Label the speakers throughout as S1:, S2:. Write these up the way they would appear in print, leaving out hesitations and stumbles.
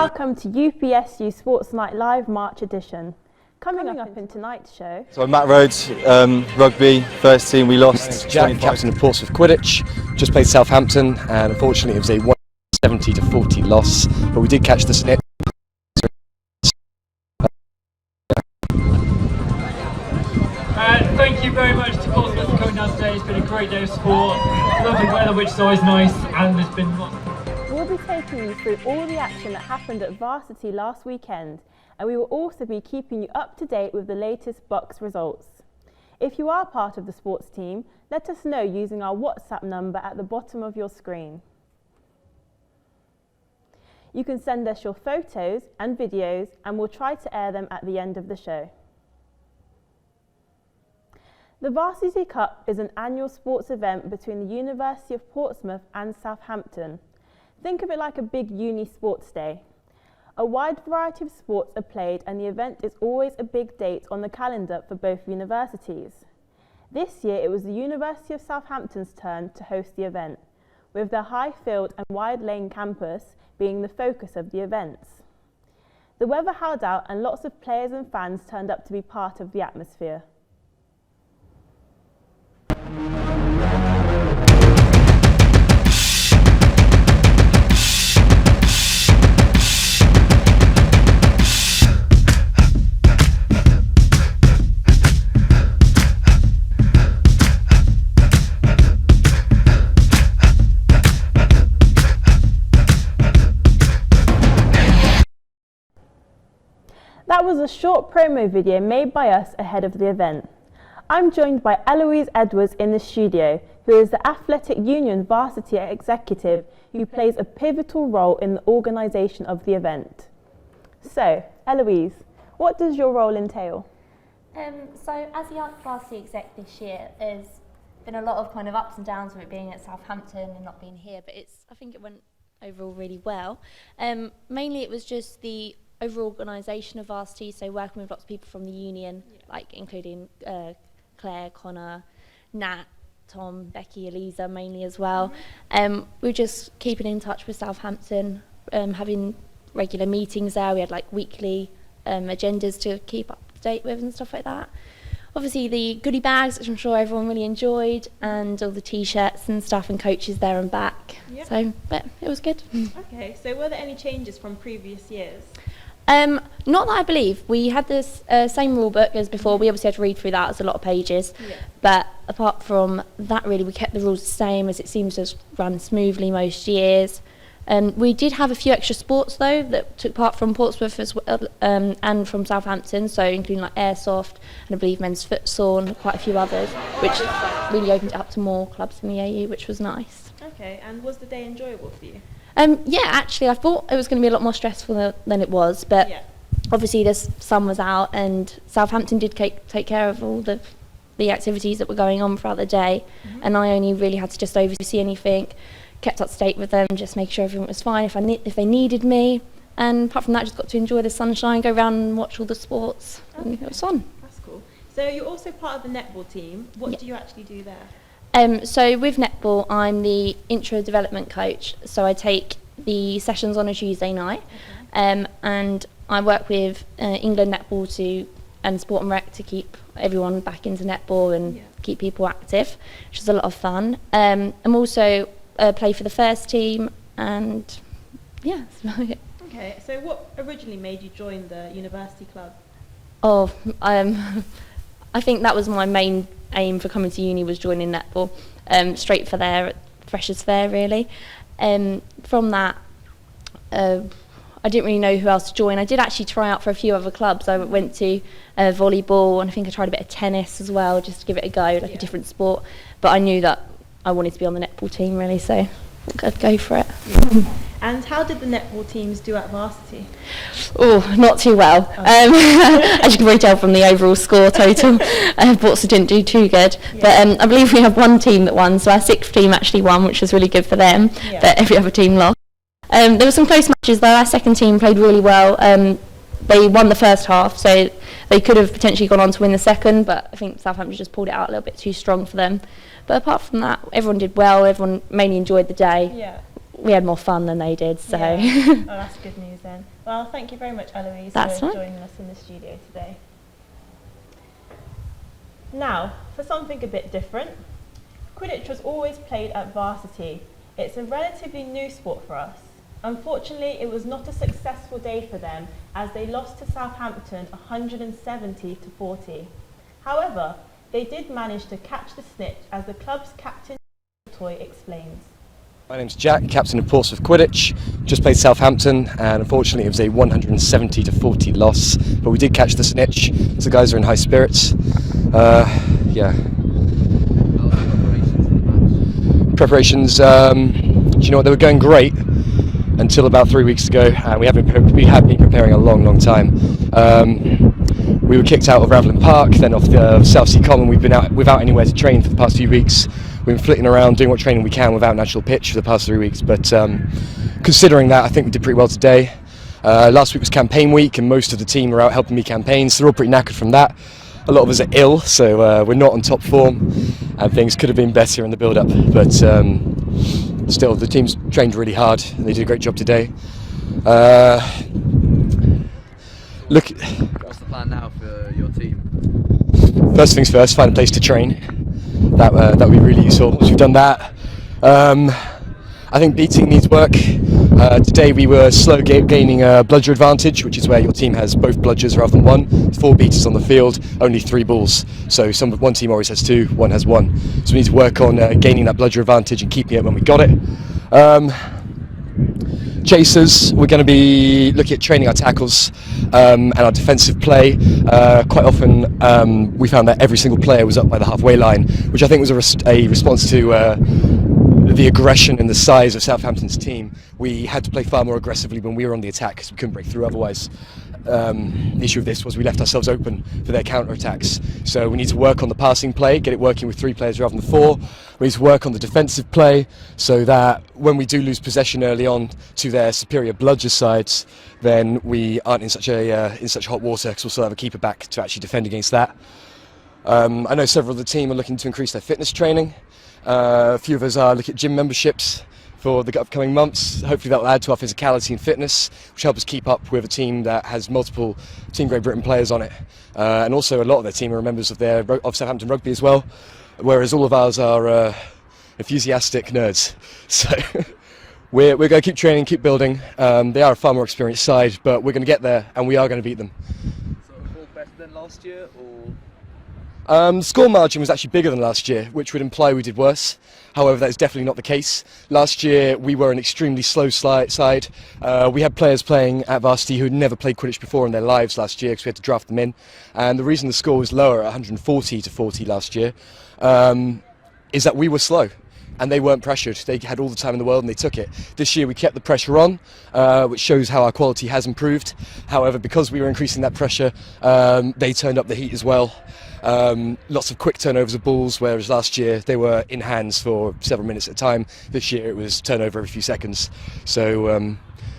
S1: Welcome to UPSU Sports Night Live March edition. Coming up in tonight's show.
S2: So I'm Matt Rhodes, rugby, first team, we lost.
S3: Jack, captain of Portsmouth Quidditch, just played Southampton and unfortunately it was a 170-40 loss, but we did catch the snip.
S4: Thank you very much to Portsmouth for coming down today. It's been a great day of sport, lovely weather which is always nice, and there's been lots.
S1: We'll be taking you through all the action that happened at Varsity last weekend, and we will also be keeping you up to date with the latest box results. If you are part of the sports team, let us know using our WhatsApp number at the bottom of your screen. You can send us your photos and videos and we'll try to air them at the end of the show. The Varsity Cup is an annual sports event between the University of Portsmouth and Southampton. Think of it like a big uni sports day. A wide variety of sports are played and the event is always a big date on the calendar for both universities. This year it was the University of Southampton's turn to host the event, with their high field and wide lane campus being the focus of the events. The weather held out and lots of players and fans turned up to be part of the atmosphere. That was a short promo video made by us ahead of the event. I'm joined by Ellouise Edwards in the studio, who is the Athletic Union Varsity Executive who plays a pivotal role in the organisation of the event. So, Ellouise, what does your role entail?
S5: So as the Varsity Exec this year, there's been a lot of kind of ups and downs with it being at Southampton and not being here, but I think it went overall really well. Mainly it was just the overall organisation of Varsity, so working with lots of people from the union, like including Claire, Connor, Nat, Tom, Becky, Elisa mainly as well. We're just keeping in touch with Southampton, having regular meetings there. We had like weekly agendas to keep up to date with and stuff like that. Obviously the goodie bags, which I'm sure everyone really enjoyed, and all the t-shirts and stuff, and coaches there and back. Yep. So, but it was good.
S1: Okay, so were there any changes from previous years?
S5: Not that I believe. We had this same rule book as before. We obviously had to read through that. It's a lot of pages. Yeah. But apart from that, really, we kept the rules the same, as it seems to run smoothly most years. We did have a few extra sports, though, that took part from Portsmouth as well, and from Southampton, so including like airsoft and I believe men's futsal and quite a few others, which really opened it up to more clubs in the AU, which was nice.
S1: Okay, and was the day enjoyable for you?
S5: Yeah, actually, I thought it was going to be a lot more stressful than it was, but obviously the sun was out and Southampton did take care of all the activities that were going on throughout the day, and I only really had to just oversee anything, kept up to date with them, just make sure everyone was fine if they needed me, and apart from that, just got to enjoy the sunshine, go around and watch all the sports, and it was fun.
S1: That's cool. So you're also part of the netball team. What do you actually do there?
S5: So with netball, I'm the intro development coach, so I take the sessions on a Tuesday night, and I work with England Netball and Sport and Rec to keep everyone back into netball and keep people active, which is a lot of fun. I'm also play for the first team, and yeah, that's about it.
S1: Okay, so what originally made you join the university club?
S5: Oh, I think that was my main aim for coming to uni, was joining netball, straight for their freshers fair really. From that, I didn't really know who else to join. I did actually try out for a few other clubs. I went to volleyball, and I think I tried a bit of tennis as well, just to give it a go, like a different sport. But I knew that I wanted to be on the netball team really, so I'd go for it.
S1: And how did the netball teams do at Varsity?
S5: Oh, not too well. As you can probably tell from the overall score total, Portsmouth didn't do too good. But I believe we have one team that won, so our sixth team actually won, which was really good for them, but every other team lost. There were some close matches though. Our second team played really well. They won the first half, so they could have potentially gone on to win the second, but I think Southampton just pulled it out a little bit too strong for them. But apart from that, everyone did well, everyone mainly enjoyed the day. we had more fun than they did, so.
S1: Yeah. Oh, that's good news then. Well, thank you very much, Ellouise, for joining us in the studio today. Now, for something a bit different, Quidditch was always played at Varsity. It's a relatively new sport for us. Unfortunately, it was not a successful day for them as they lost to Southampton 170 to 40. However, they did manage to catch the snitch, as the club's captain Toy explains.
S3: My name's Jack, captain of Portsmouth Quidditch. Just played Southampton, and unfortunately it was a 170 to 40 loss, but we did catch the snitch, so the guys are in high spirits. Yeah. Preparations, do you know what, they were going great until about 3 weeks ago, and we have been preparing a long time. We were kicked out of Ravelin Park, then off the South Sea Common. We've been out without anywhere to train for the past few weeks. We've been flitting around doing what training we can without an actual pitch for the past 3 weeks, but considering that, I think we did pretty well today. Last week was campaign week, and most of the team were out helping me campaign, so they're all pretty knackered from that. A lot of us are ill, so we're not on top form, and things could have been better in the build-up, but still, the team's trained really hard, and they did a great job today. Look,
S6: what's the plan now for your team?
S3: First things first, find a place to train. That would be really useful. Once we've done that, I think beating needs work. Today we were slow gaining a bludger advantage, which is where your team has both bludgers rather than one. 4 beaters on the field, only 3 balls. So one team always has 2, one has 1. So we need to work on gaining that bludger advantage and keeping it when we got it. Chasers, we're going to be looking at training our tackles and our defensive play. Quite often we found that every single player was up by the halfway line, which I think was a response to the aggression and the size of Southampton's team. We had to play far more aggressively when we were on the attack because we couldn't break through otherwise. The issue of this was we left ourselves open for their counter-attacks. So we need to work on the passing play, get it working with 3 players rather than 4. We need to work on the defensive play so that when we do lose possession early on to their superior bludger sides, then we aren't in such hot water because we'll still have a keeper back to actually defend against that. I know several of the team are looking to increase their fitness training. A few of us are looking at gym memberships for the upcoming months. Hopefully that will add to our physicality and fitness, which help us keep up with a team that has multiple Team Great Britain players on it. And also a lot of their team are members of Southampton Rugby as well, whereas all of ours are enthusiastic nerds. So we're going to keep training, keep building. They are a far more experienced side, but we're going to get there and we are going to beat them.
S6: So all better than last year, or?
S3: The score margin was actually bigger than last year, which would imply we did worse. However, that is definitely not the case. Last year we were an extremely slow side. We had players playing at Varsity who had never played Quidditch before in their lives last year because we had to draft them in. And the reason the score was lower at 140 to 40 last year is that we were slow. And they weren't pressured. They had all the time in the world and they took it. This year we kept the pressure on, which shows how our quality has improved. However, because we were increasing that pressure, they turned up the heat as well. Lots of quick turnovers of balls, whereas last year they were in hands for several minutes at a time. This year it was turnover every few seconds. So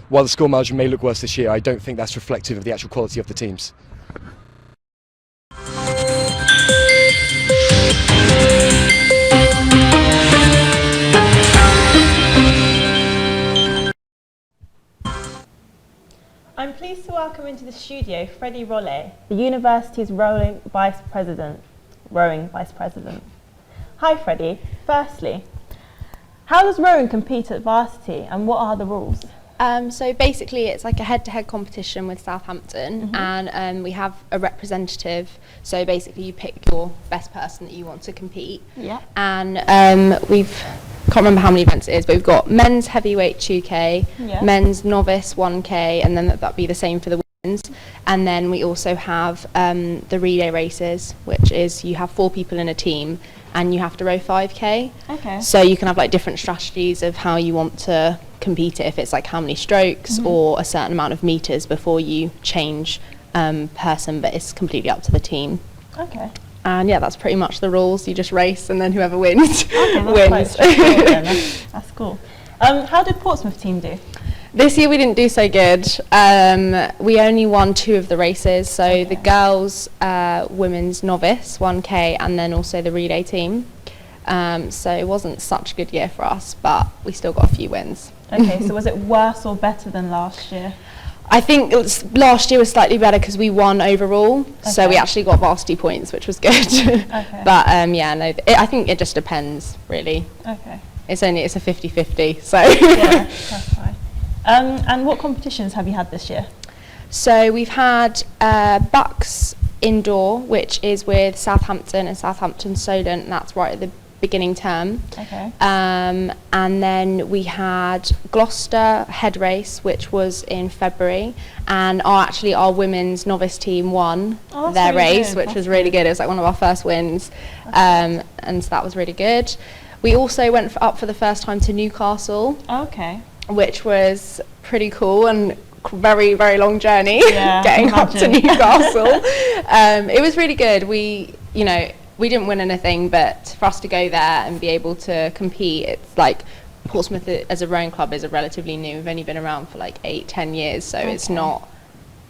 S3: while the score margin may look worse this year, I don't think that's reflective of the actual quality of the teams.
S1: I'm pleased to welcome into the studio Freddie Rolle, the university's rowing vice president. Hi Freddie, firstly, how does rowing compete at Varsity and what are the rules?
S7: So basically it's like a head-to-head competition with Southampton, and we have a representative, so basically you pick your best person that you want to compete.
S1: Yeah.
S7: And can't remember how many events it is, but we've got men's heavyweight 2k, men's novice 1k, and then that'd be the same for the women's. And then we also have the relay races, which is you have 4 people in a team and you have to row 5k.
S1: Okay.
S7: So you can have like different strategies of how you want to compete it, if it's like how many strokes or a certain amount of meters before you change person, but it's completely up to the team.
S1: Okay.
S7: And yeah, that's pretty much the rules. You just race and then whoever wins
S1: wins. That's cool. How did Portsmouth team do?
S7: This year we didn't do so good. We only won 2 of the races, so the girls women's novice 1k and then also the relay team. So it wasn't such a good year for us, but we still got a few wins.
S1: Okay, so was it worse or better than last year?
S7: I think last year was slightly better because we won overall, so we
S1: Okay.
S7: actually got varsity points, which was good.
S1: Okay.
S7: But yeah, no, I think it just depends, really.
S1: Okay.
S7: It's a 50-50, so.
S1: Yeah, that's fine. And what competitions have you had this year?
S7: So we've had Bucks Indoor, which is with Southampton and Southampton Solent, and that's right at the beginning term.
S1: Okay.
S7: And then we had Gloucester Head Race, which was in February, and our women's novice team won their
S1: really
S7: race,
S1: good.
S7: which
S1: That's
S7: was really good. It was like one of our first wins, and so that was really good. We also went up for the first time to Newcastle,
S1: Okay.
S7: which was pretty cool and very, very long journey
S1: Yeah,
S7: getting up to
S1: imagine.
S7: Newcastle. It was really good. We didn't win anything, but for us to go there and be able to compete, it's like Portsmouth as a rowing club is a relatively new. We've only been around for like 8-10 years, so it's not.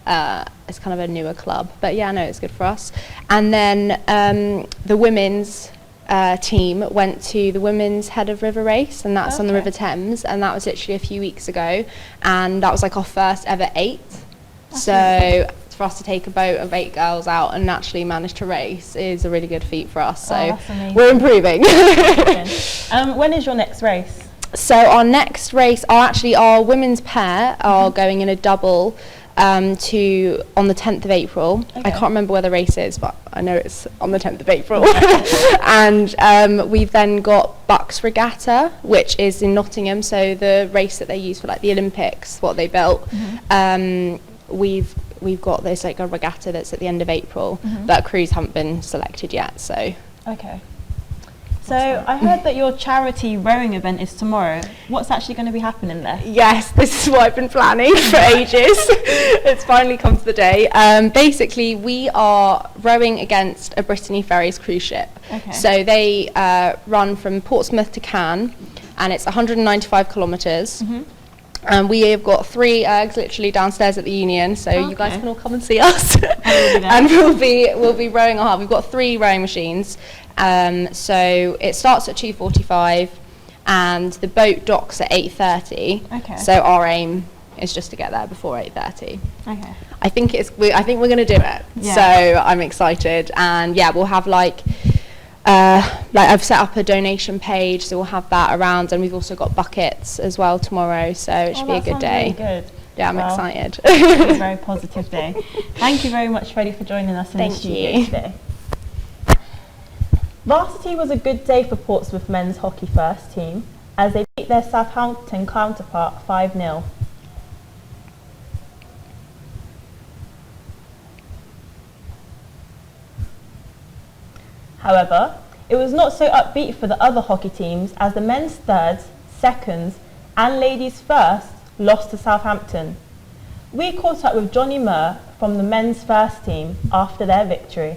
S7: It's kind of a newer club, but yeah, no, it's good for us. And then the women's team went to the women's Head of River race, and that's on the River Thames, and that was literally a few weeks ago, and that was like our first ever 8. So for us to take a boat of 8 girls out and actually manage to race is a really good feat for us. So
S1: that's amazing.
S7: we're improving.
S1: When is your next race?
S7: So our next race our women's pair are going in a double on the 10th of April. I can't remember where the race is, but I know it's on the 10th of April. And we've then got Bucks Regatta, which is in Nottingham, so the race that they use for like the Olympics, what they built. We've got this like a regatta that's at the end of April, but crews haven't been selected yet, so.
S1: Okay. So I heard that your charity rowing event is tomorrow. What's actually going to be happening there?
S7: Yes, this is what I've been planning for ages. It's finally come to the day. Basically, we are rowing against a Brittany Ferries cruise ship.
S1: Okay.
S7: So they run from Portsmouth to Cannes, and it's 195 kilometres. And we have got 3 ergs literally downstairs at the Union, so you guys can all come and see us. And we'll be rowing hard. We've got 3 rowing machines. So it starts at 2:45, and the boat docks at 8:30.
S1: Okay.
S7: So our aim is just to get there before 8:30.
S1: Okay.
S7: I think we're going to do it.
S1: Yeah.
S7: So I'm excited, and yeah, we'll have like I've set up a donation page, so we'll have that around, and we've also got buckets as well tomorrow, so it should be a good day.
S1: Really good.
S7: Yeah, I'm
S1: Well,
S7: excited.
S1: It's a very positive day. Thank you very much, Freddie, for joining us in the
S7: Thank
S1: studio
S7: you.
S1: today. Varsity was a good day for Portsmouth men's hockey first team as they beat their Southampton counterpart 5-0. However, it was not so upbeat for the other hockey teams as the men's thirds, seconds and ladies first lost to Southampton. We caught up with Johnny Murr from the men's first team after their victory.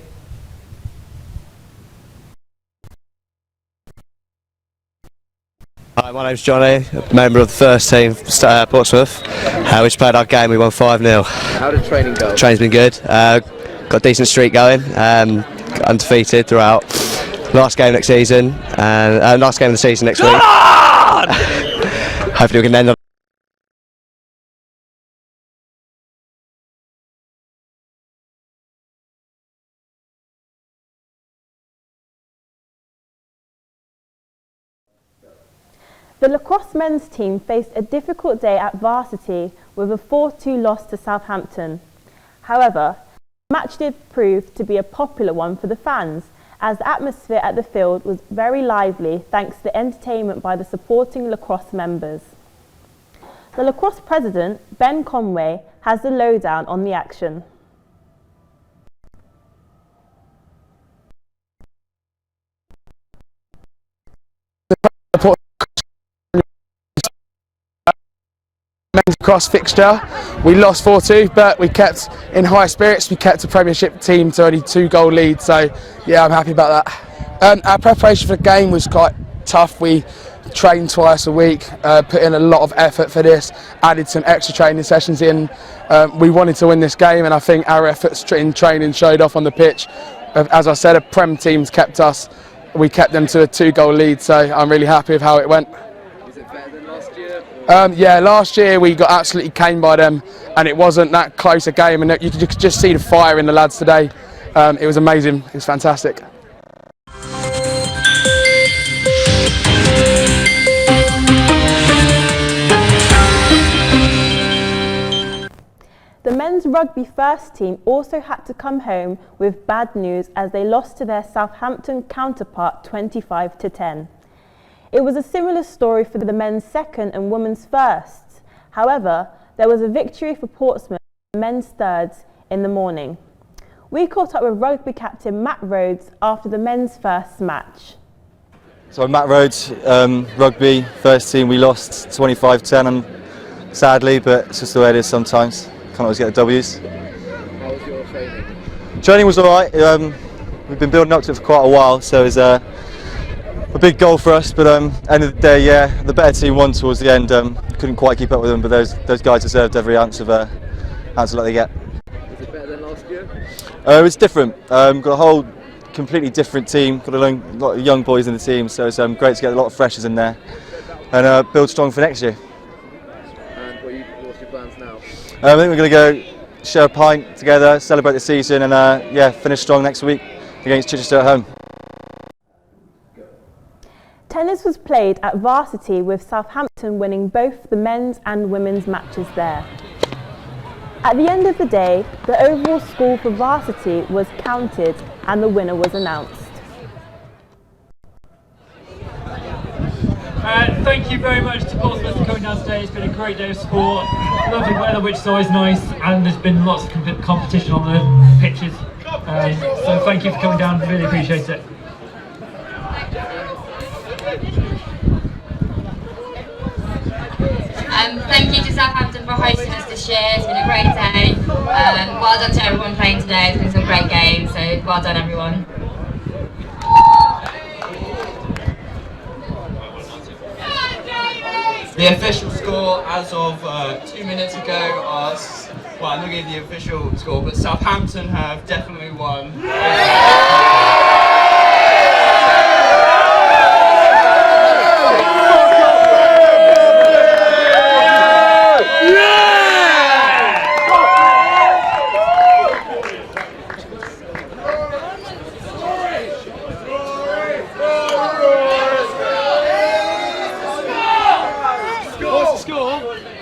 S8: Hi, my name's Johnny, a member of the first team, Portsmouth. We just played our game, we won 5-0.
S6: How did training go?
S8: Training's been good, got a decent streak going, undefeated throughout. Last game next season, and last game of the season next week. Hopefully we can end on.
S1: The lacrosse men's team faced a difficult day at Varsity with a 4-2 loss to Southampton. However, the match did prove to be a popular one for the fans, as the atmosphere at the field was very lively thanks to the entertainment by the supporting lacrosse members. The lacrosse president, Ben Conway, has the lowdown on the action.
S9: Men's cross fixture, we lost 4-2, but we kept in high spirits. We kept a Premiership team to only 2-goal lead, so yeah, I'm happy about that. Our preparation for the game was quite tough. We trained twice a week, put in a lot of effort for this, added some extra training sessions in. We wanted to win this game, and I think our efforts in training showed off on the pitch. As I said, a Prem team's kept us. We kept them to a 2-goal lead, so I'm really happy with how it went.
S6: Is it better than last year? Or
S9: Yeah, last year we got absolutely caned by them, and it wasn't that close a game, and you could just see the fire in the lads today. It was amazing, it was fantastic.
S1: The men's rugby first team also had to come home with bad news as they lost to their Southampton counterpart 25-10. It was a similar story for the men's second and women's firsts. However, there was a victory for Portsmouth and men's thirds in the morning. We caught up with rugby captain Matt Rhodes after the men's first match.
S2: So Matt Rhodes, rugby first team, we lost 25-10, sadly, but it's just the way it is sometimes. Can't always get the W's.
S6: How was your training?
S2: Training was alright. We've been building up to it for quite a while, so it was a big goal for us. But end of the day, yeah, the better team won towards the end. Couldn't quite keep up with them, but those guys deserved every ounce of like they get.
S6: Is it better than last year?
S2: It was different. Got a whole completely different team. Got a lot of young boys in the team, so it's great to get a lot of freshers in there and build strong for next year.
S6: And what's your plans now?
S2: I think we're going to go share a pint together, celebrate the season, and yeah, finish strong next week against Chichester at home.
S1: Tennis was played at Varsity with Southampton winning both the men's and women's matches there. At the end of the day, the overall score for Varsity was counted and the winner was announced.
S4: Thank you very much to Portsmouth for coming down today. It's been a great day of sport, lovely weather which is always nice, and there's been lots of competition on the pitches. So thank you for coming down, really appreciate it.
S10: Thank you to Southampton for hosting us this year. It's been a great day. Well done to everyone playing today. It's been some great games, so well done everyone.
S11: The official score as of 2 minutes ago was, well, I'm not going to give the official score, but Southampton have definitely won.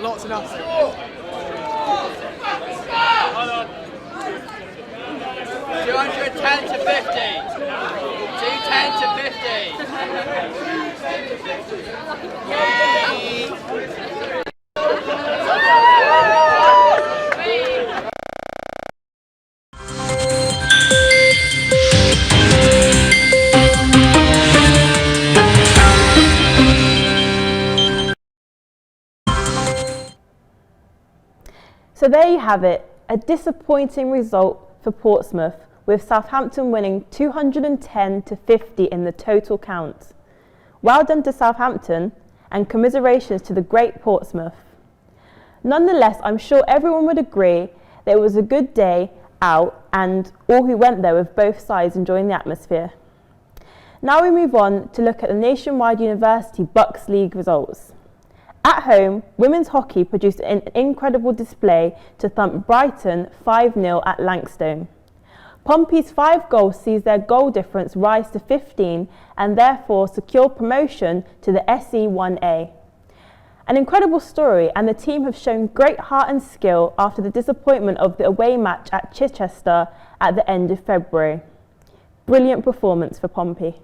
S9: Lots enough.
S11: 210 to 50. 210 to 50.
S1: So there you have it, a disappointing result for Portsmouth, with Southampton winning 210 to 50 in the total count. Well done to Southampton, and commiserations to the great Portsmouth. Nonetheless, I'm sure everyone would agree that it was a good day out and all who went there with both sides enjoying the atmosphere. Now we move on to look at the Nationwide University Bucks League results. At home, women's hockey produced an incredible display to thump Brighton 5-0 at Langstone. Pompey's 5 goals sees their goal difference rise to 15 and therefore secure promotion to the SE1A. An incredible story, and the team have shown great heart and skill after the disappointment of the away match at Chichester at the end of February. Brilliant performance for Pompey.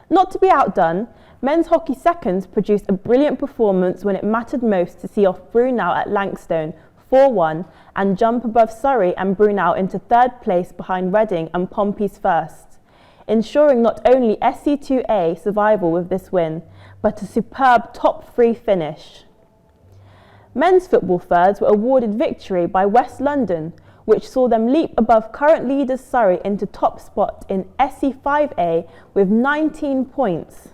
S1: Not to be outdone, men's hockey seconds produced a brilliant performance when it mattered most to see off Brunel at Langstone 4-1 and jump above Surrey and Brunel into third place behind Reading and Pompey's first, ensuring not only SC2A survival with this win, but a superb top 3 finish. Men's football thirds were awarded victory by West London, which saw them leap above current leaders Surrey into top spot in SE5A with 19 points.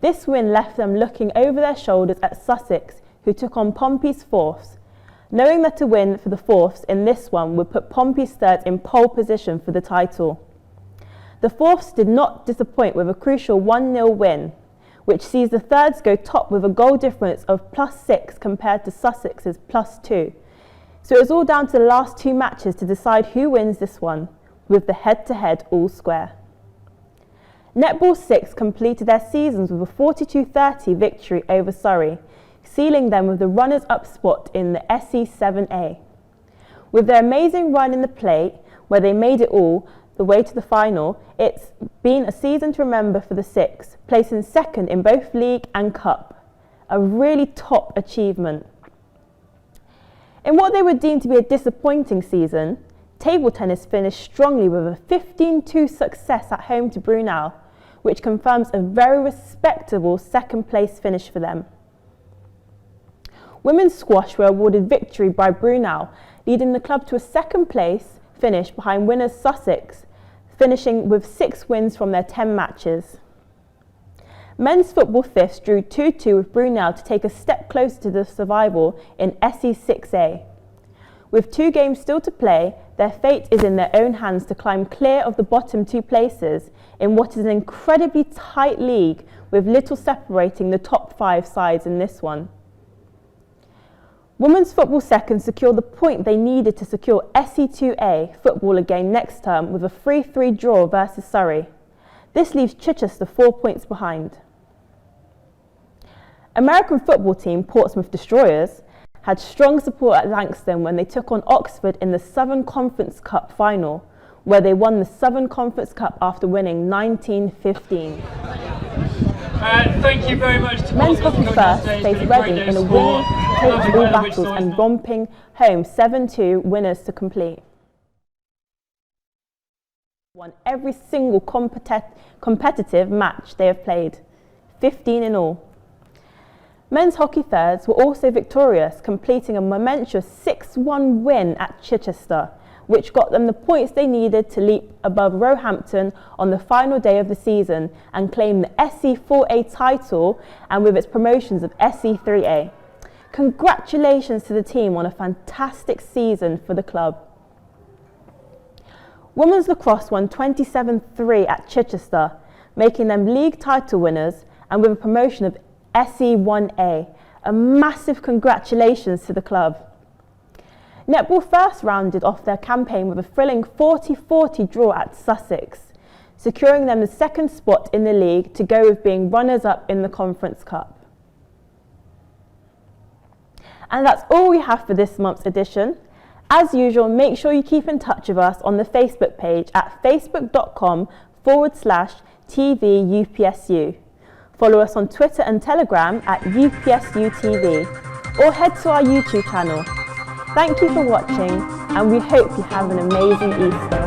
S1: This win left them looking over their shoulders at Sussex, who took on Pompey's fourths, knowing that a win for the fourths in this one would put Pompey's thirds in pole position for the title. The fourths did not disappoint with a crucial 1-0 win, which sees the thirds go top with a goal difference of +6 compared to Sussex's +2. So it was all down to the last 2 matches to decide who wins this one, with the head-to-head all square. Netball 6 completed their seasons with a 42-30 victory over Surrey, sealing them with the runners-up spot in the SE7A. With their amazing run in the plate, where they made it all the way to the final, it's been a season to remember for the Six, placing second in both league and cup. A really top achievement. In what they would deem to be a disappointing season, table tennis finished strongly with a 15-2 success at home to Brunel, which confirms a very respectable second place finish for them. Women's squash were awarded victory by Brunel, leading the club to a second place finish behind winners Sussex, finishing with 6 wins from their 10 matches. Men's football fifths drew 2-2 with Brunel to take a step closer to the survival in SE6A. With 2 games still to play, their fate is in their own hands to climb clear of the bottom 2 places in what is an incredibly tight league with little separating the top 5 sides in this one. Women's football second secured the point they needed to secure SE2A football again next term with a 3-3 draw versus Surrey. This leaves Chichester 4 points behind. American football team Portsmouth Destroyers had strong support at Langston when they took on Oxford in the Southern Conference Cup final, where they won the Southern Conference Cup after winning 19-15.
S4: Thank you very much to
S1: Men's hockey first faced Reading in a winning take all battles and romping home 7-2 winners to complete. Won every single competitive match they have played, 15 in all. Men's hockey thirds were also victorious, completing a momentous 6-1 win at Chichester, which got them the points they needed to leap above Roehampton on the final day of the season and claim the SE4A title, and with its promotions of SE3A. Congratulations to the team on a fantastic season for the club. Women's lacrosse won 27-3 at Chichester, making them league title winners and with a promotion of SE1A. A massive congratulations to the club. Netball first rounded off their campaign with a thrilling 40-40 draw at Sussex, securing them the second spot in the league to go with being runners-up in the Conference Cup. And that's all we have for this month's edition. As usual, make sure you keep in touch with us on the Facebook page at facebook.com/TV UPSU. Follow us on Twitter and Telegram at UPSU TV, or head to our YouTube channel. Thank you for watching, and we hope you have an amazing Easter.